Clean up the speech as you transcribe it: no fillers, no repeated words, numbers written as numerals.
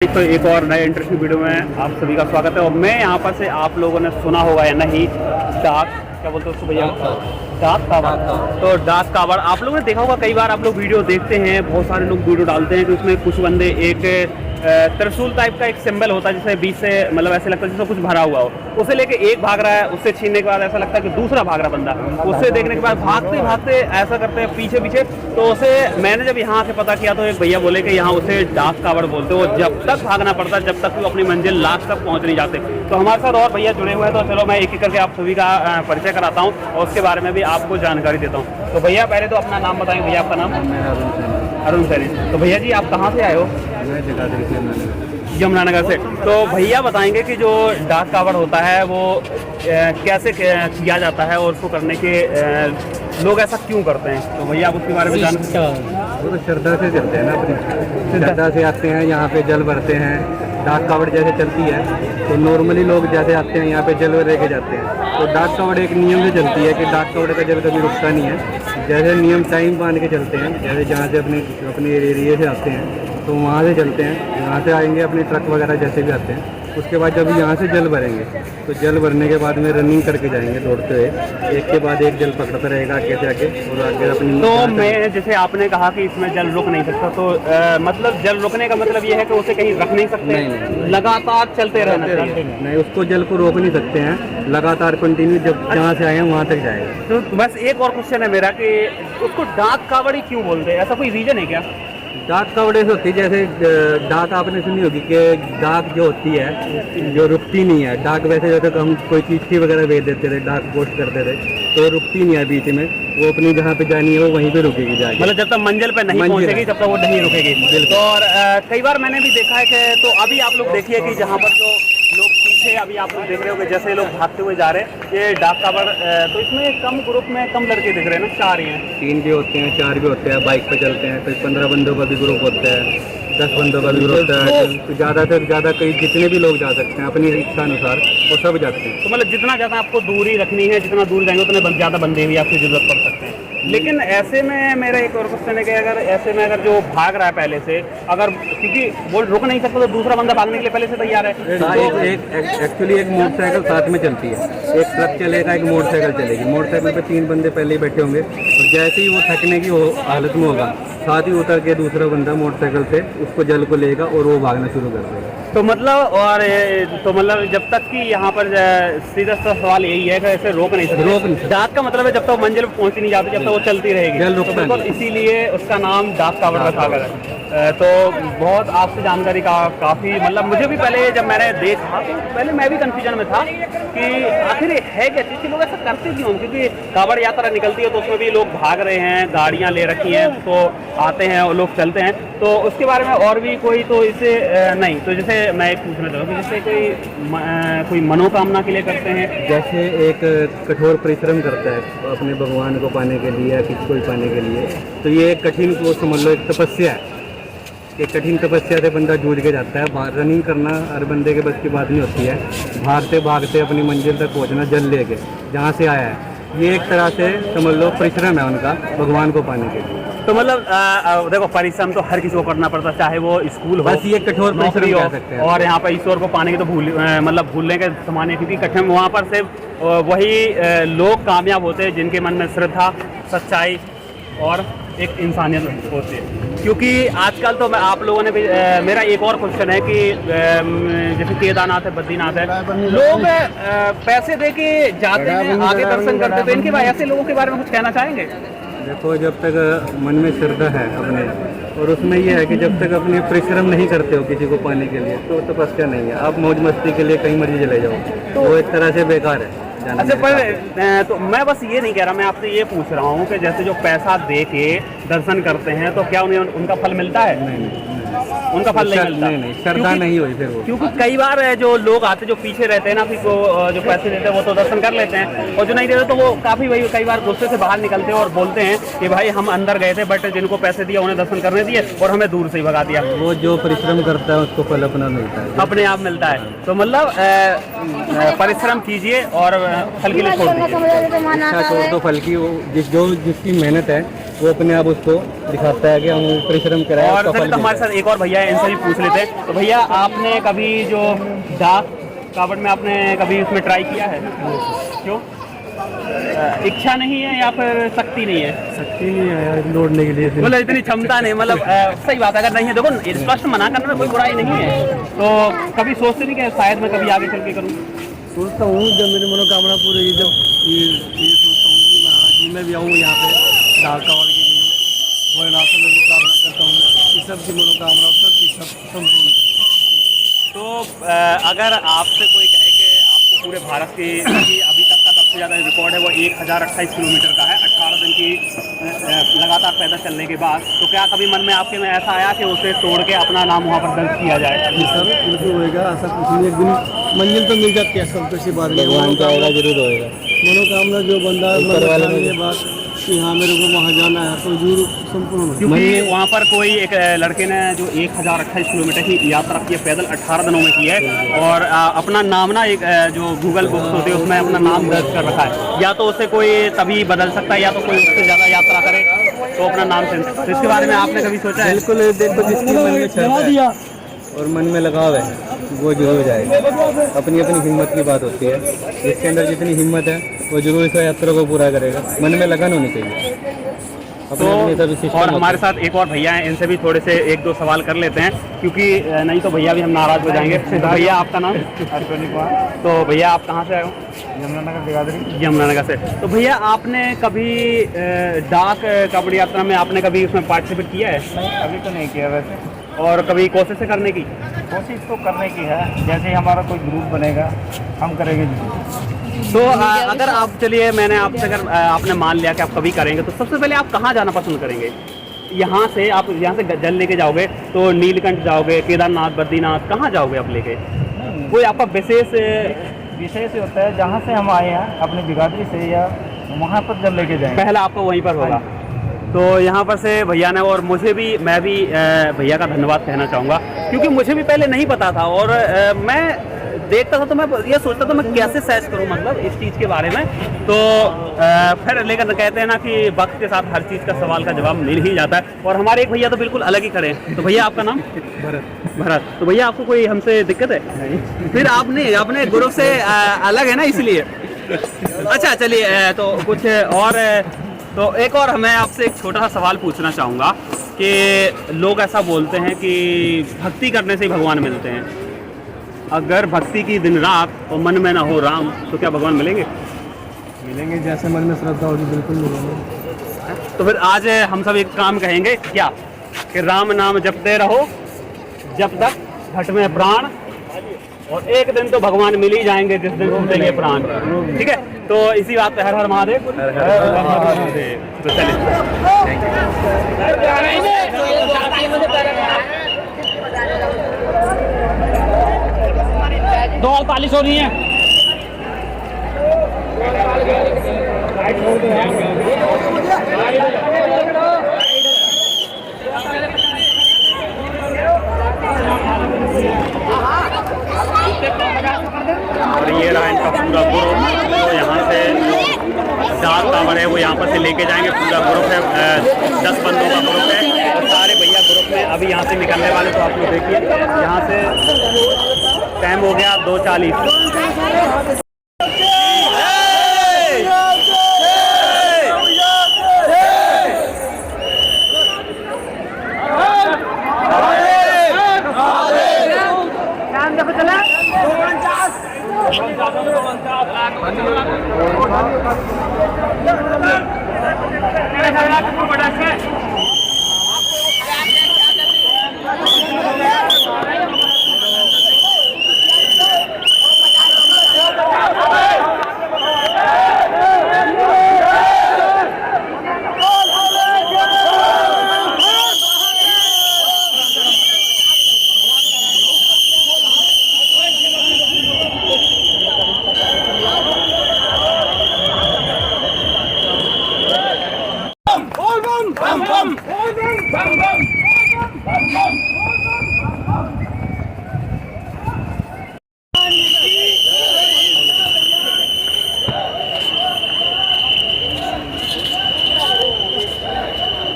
तो एक और नए इंटरेस्टिंग वीडियो में आप सभी का स्वागत है। और मैं यहाँ पर से आप लोगों ने सुना होगा या नहीं, डाक क्या बोलते हैं उसको भैया, डाक कावड़। तो डाक कावड़ आप लोगों ने देखा होगा, कई बार आप लोग वीडियो देखते हैं, बहुत सारे लोग वीडियो डालते हैं कि उसमें कुछ बंदे एक त्रिशूल टाइप का एक सिंबल होता है जिससे बीच से मतलब ऐसे लगता है जैसे कुछ भरा हुआ हो, उसे लेके एक भाग रहा है, उससे छीनने के बाद ऐसा लगता है कि दूसरा भाग रहा बंदा, उससे देखने के बाद भागते भागते ऐसा करते हैं पीछे पीछे। तो उसे मैंने जब यहाँ से पता किया तो एक भैया बोले कि यहाँ उसे डाक कावड़ बोलते हैं, वो जब तक भागना पड़ता है जब तक वो अपनी मंजिल लास्ट तक पहुँच नहीं जाते। तो हमारे साथ और भैया जुड़े हुए हैं, तो चलो मैं एक एक करके आप सभी का परिचय कराता हूँ और उसके बारे में भी आपको जानकारी देता हूँ। तो भैया पहले तो अपना नाम बताएंगे। भैया आपका नाम? अरुण सैनी। तो भैया जी आप कहाँ से आए हो? यमुनानगर से। तो भैया बताएंगे कि जो डाक कावड़ होता है वो कैसे किया जाता है और उसको करने के लोग ऐसा क्यों करते हैं, तो भैया आप उसके बारे में जानते हैं? वो तो श्रद्धा से चलते हैं ना, अपनी श्रद्धा से आते हैं, यहाँ पे जल भरते हैं। डाक कावड़ जैसे चलती है तो नॉर्मली लोग जैसे आते हैं यहाँ पे जल लेके जाते हैं, तो डाक कावड़ एक नियम से चलती है कि डाक कावड़ का जल कभी रुकता नहीं है। जैसे नियम टाइम बांध के चलते हैं, जैसे जहाँ से अपने एरिया से आते हैं तो वहाँ से चलते हैं, यहाँ से आएंगे अपने ट्रक वगैरह जैसे भी आते हैं, उसके बाद जब यहाँ से जल भरेंगे तो जल भरने के बाद में रनिंग करके जाएंगे दौड़ते हुए, एक के बाद एक जल पकड़ता रहेगा आगे से आगे और आगे अपनी। तो मैं जैसे आपने कहा कि इसमें जल रुक नहीं सकता, तो मतलब जल रुकने का मतलब ये है कि उसे कहीं रख नहीं सकते, लगातार चलते रहना चाहिए? नहीं, उसको जल को रोक नहीं सकते हैं, लगातार कंटिन्यू जब जहाँ से आए हैं वहाँ तक जाएगा। तो बस एक और क्वेश्चन है मेरा कि उसको डाक कावड़ी क्यों बोलते हैं, ऐसा कोई रीजन है क्या? डाक कावड़े से होती है, जैसे डाक आपने सुनी होगी कि डाक जो होती है जो रुकती नहीं है। डाक वैसे जैसे हम कोई चिट्ठी वगैरह भेज देते थे, डाक पोस्ट करते थे, तो रुकती नहीं है बीच में, वो अपनी जहाँ पे जानी है वो वहीं पे रुकेगी जाके। मतलब जब तक मंजिल पे नहीं पहुंचेगी तब तक वो नहीं रुकेगी। तो और कई बार मैंने भी देखा है कि तो अभी आप लोग देखिए कि जहाँ पर जो लोग पीछे अभी आप लोग देख रहे हो कि जैसे लोग भागते हुए जा रहे हैं ये डाक कावड़, तो इसमें कम ग्रुप में कम लड़के दिख रहे हैं ना, 4 ही हैं? 3 भी होते हैं, 4 भी होते हैं, बाइक पे चलते हैं, तो 15 बंदों का भी ग्रुप होता है, 10 बंदों का भी ग्रुप होता है, तो ज़्यादा से ज़्यादा कई जितने भी लोग जा सकते हैं अपनी इच्छा अनुसार वो सब जाते हैं। तो मतलब जितना ज़्यादा आपको दूरी रखनी है, जितना दूर जाएंगे उतने ज़्यादा बंदे भी आपकी जरूरत पड़ सकते हैं। लेकिन ऐसे में मेरा एक और क्वेश्चन है कि अगर ऐसे में अगर जो भाग रहा है पहले से, अगर क्योंकि वो रुक नहीं सकता तो दूसरा बंदा भागने के लिए पहले से तैयार है, तो एक्चुअली एक मोटरसाइकिल साथ में चलती है, एक ट्रक चलेगा, एक मोटरसाइकिल चलेगी। मोटरसाइकिल पे 3 बंदे पहले ही बैठे होंगे और जैसे ही वो थकने की हालत में होगा साथ ही उतर के दूसरा बंदा मोटरसाइकिल से उसको जल को लेगा और वो भागना शुरू कर देगा। तो मतलब जब तक कि यहाँ पर सीधा सा सवाल यही है कि ऐसे रोक नहीं सकते। डाक का मतलब है जब तक मंजिल पहुँच नहीं जाती जब तक वो चलती रहेगी, जल रुकता तो इसीलिए उसका नाम डाक कावड़ रखा गया है। तो बहुत आपसे जानकारी काफ़ी मतलब मुझे भी पहले जब मैंने देखा तो पहले मैं भी कंफ्यूजन में था कि आखिर है क्या चीज़, लोग ऐसा करते क्यों, क्योंकि कावड़ यात्रा निकलती है तो उसमें भी लोग भाग रहे हैं, गाड़ियाँ ले रखी हैं, तो आते हैं और लोग चलते हैं। तो उसके बारे में और भी कोई तो इसे नहीं, तो जैसे मैं पूछना चाहूँ कि जैसे कोई मनोकामना के लिए करते हैं, जैसे एक कठोर परिश्रम करता है अपने भगवान को पाने के लिए या किसी को पाने के लिए, तो ये एक कठिन वो समझ लो एक तपस्या है। एक कठिन तपस्या से बंदा जूझ के जाता है। रनिंग करना हर बंदे के बस की बात नहीं होती है, भागते भागते अपनी मंजिल तक पहुंचना जल लेके जहाँ से आया है, ये एक तरह से समझ लो परिश्रम है उनका भगवान को पाने के लिए। तो मतलब देखो परिश्रम तो हर किसी को करना पड़ता है, चाहे वो स्कूल हो, बस ये कठोर परिश्रम कह सकते हैं। और यहाँ पर ईश्वर को पाने की तो भूलने के समान है, क्योंकि कठिन वहाँ पर सिर्फ वही लोग कामयाब होते हैं जिनके मन में श्रद्धा, सच्चाई और एक इंसानियत होती है। क्योंकि आजकल तो मैं आप लोगों ने भी मेरा एक और क्वेश्चन है कि जैसे केदारनाथ है, बद्रीनाथ है, लोग पैसे दे के जाते हैं, आगे दर्शन करते हैं, तो इनके ऐसे लोगों के बारे में कुछ कहना चाहेंगे? देखो, जब तक मन में श्रद्धा है अपने, और उसमें ये है कि जब तक अपने परिश्रम नहीं करते हो किसी को पाने के लिए तो तपस्या नहीं है। आप मौज मस्ती के लिए कहीं मर्जी चले जाओ तो वो एक तरह से बेकार है। अच्छा, पर तो मैं बस ये नहीं कह रहा, मैं आपसे ये पूछ रहा हूँ कि जैसे जो पैसा दे के दर्शन करते हैं तो क्या उन्हें उनका फल मिलता है? नहीं, उनका फल नहीं मिलता। नहीं, श्रद्धा नहीं हुई फिर वो। क्योंकि कई बार जो लोग आते जो पीछे रहते हैं ना, फिर जो पैसे देते हैं वो तो दर्शन कर लेते हैं, और जो नहीं देते तो वो काफ़ी वही कई बार गुस्से से बाहर निकलते हैं और बोलते हैं कि भाई हम अंदर गए थे बट जिनको पैसे दिए उन्हें दर्शन करने दिए और हमें दूर से ही भगा दिया। वो जो परिश्रम करता है उसको फल अपना मिलता है, अपने आप मिलता है। तो मतलब परिश्रम कीजिए और फल के लिए छोड़ दीजिए। छोड़ दो फल की, जिसकी मेहनत है वो अपने आप उसको दिखाता है कि हम परिश्रम कराए और चलिए तो हमारे साथ एक और भैया है, इनसे भी पूछ लेते हैं। तो भैया आपने कभी जो डाक कावड़ में आपने कभी उसमें ट्राई किया है? क्यों? इच्छा नहीं है या फिर शक्ति नहीं है? शक्ति नहीं है यार दौड़ने के लिए, मतलब इतनी क्षमता नहीं, मतलब सही बात है, अगर नहीं है देखो स्पष्ट मना करने में कोई बुराई नहीं है, तो कभी सोचते नहीं कि शायद मैं कभी आगे चल के करूँ? सोचता हूँ जब मेरी मनोकामना पूरी हुई, जब ये सोचता हूँ कि हाँ मैं भी आऊँ यहाँ पे डाक कावड़ के लिए, भोलेनाथ से मैं प्रार्थना करता हूँ कि सबकी मनोकामना सबकी संपूर्ण करें। तो अगर आपसे कोई कहे कि आपको पूरे भारत के अभी तक का सबसे ज़्यादा रिकॉर्ड है वो 1028 किलोमीटर का है 18 दिन की लगातार पैदल चलने के बाद, तो क्या कभी मन में आपके में ऐसा आया कि उसे तोड़ के अपना नाम वहाँ पर दर्ज किया जाए? सर बिल्कुल होएगा, ऐसा कुछ नहीं, एक दिन मंजिल तो मिल जाती है, सब किसी बात नहीं, भगवान का होगा जरूर होएगा। मनोकामना जो बंदा ये बात कि हाँ मेरे को वहाँ जाना है तो जरूर संपूर्ण होगा। क्योंकि वहाँ पर कोई एक लड़के ने जो 1028 किलोमीटर की यात्रा की है पैदल 18 दिनों में की है, और अपना नाम ना एक जो गूगल बुक्स होते हैं उसमें अपना नाम दर्ज कर रखा है। या तो उसे कोई तभी बदल सकता है या तो कोई उससे ज़्यादा यात्रा करे तो अपना नाम चेंज। तो इसके बारे में आपने कभी सोचा है? बिल्कुल, देखो जिसके मन में श्रद्धा है और मन में लगाव है वो जरूर जाएगा। अपनी अपनी हिम्मत की बात होती है, जिसके अंदर जितनी हिम्मत है वो जरूर इस यात्रा को पूरा करेगा। मन में लगन होनी चाहिए। तो और हमारे साथ एक और भैया हैं, इनसे भी थोड़े से एक दो सवाल कर लेते हैं, क्योंकि नहीं तो भैया भी हम नाराज हो जाएंगे। तो भैया आपका नाम? अश्विनी कुमार। तो भैया आप कहाँ से आए हो? यमुनानगर बिरादरी। यमुनानगर से। तो भैया आपने कभी डाक कावड़ यात्रा में आपने कभी उसमें पार्टिसिपेट किया है? नहीं, अभी तो नहीं किया वैसे। और कभी कोशिश करने की? कोशिश तो करने की है, जैसे ही हमारा कोई ग्रुप बनेगा हम करेंगे। तो अगर आप चलिए मैंने आपसे अगर आपने मान लिया कि आप कभी करेंगे तो सबसे पहले आप कहाँ जाना पसंद करेंगे? यहाँ से आप यहाँ से जल लेके जाओगे तो नीलकंठ जाओगे, केदारनाथ, बद्रीनाथ, कहाँ जाओगे आप लेके? कोई आपका विशेष होता है जहाँ से हम आए हैं अपनी बिरादरी से, या वहाँ पर जल लेके जाएंगे। पहला आपका वहीं पर होगा। तो यहाँ पर से भैया ने, और मुझे भी, मैं भी भैया का धन्यवाद कहना चाहूँगा, क्योंकि मुझे भी पहले नहीं पता था और मैं देखता था तो मैं ये सोचता था मैं कैसे सर्च करूँ मतलब इस चीज़ के बारे में। तो फिर लेकर कहते हैं ना कि वक्त के साथ हर चीज़ का सवाल का जवाब मिल ही जाता है, और हमारे एक भैया तो बिल्कुल अलग ही खड़े हैं। तो भैया आपका नाम? भरत। तो भैया आपको कोई हमसे दिक्कत है? नहीं। फिर आप नहीं, अपने ग्रुप से अलग है ना इसलिए। अच्छा चलिए, तो कुछ और, तो एक और मैं आपसे एक छोटा सा सवाल पूछना चाहूँगा कि लोग ऐसा बोलते हैं कि भक्ति करने से ही भगवान मिलते हैं। अगर भक्ति की दिन रात और मन में ना हो राम, तो क्या भगवान मिलेंगे? मिलेंगे, जैसे मन में श्रद्धा होगी बिल्कुल मिलेंगे। तो फिर आज हम सब एक काम कहेंगे क्या, कि राम नाम जपते रहो जब तक घट में प्राण, और एक दिन तो भगवान मिल ही जाएंगे जिस दिन देंगे प्राण। ठीक है, तो इसी बात पे हर हर महादेव। तो चलिए, दो 48 हो रही है। और ये रहा इनका पूरा ग्रुप, तो यहाँ से डाक कावड़ है वो यहाँ पर से लेके जाएंगे। पूरा ग्रुप है, 10 बंदों का ग्रुप है, और सारे भैया ग्रुप में अभी यहाँ से निकलने वाले। तो आप लोग देखिए यहाँ से टाइम हो गया 2:40।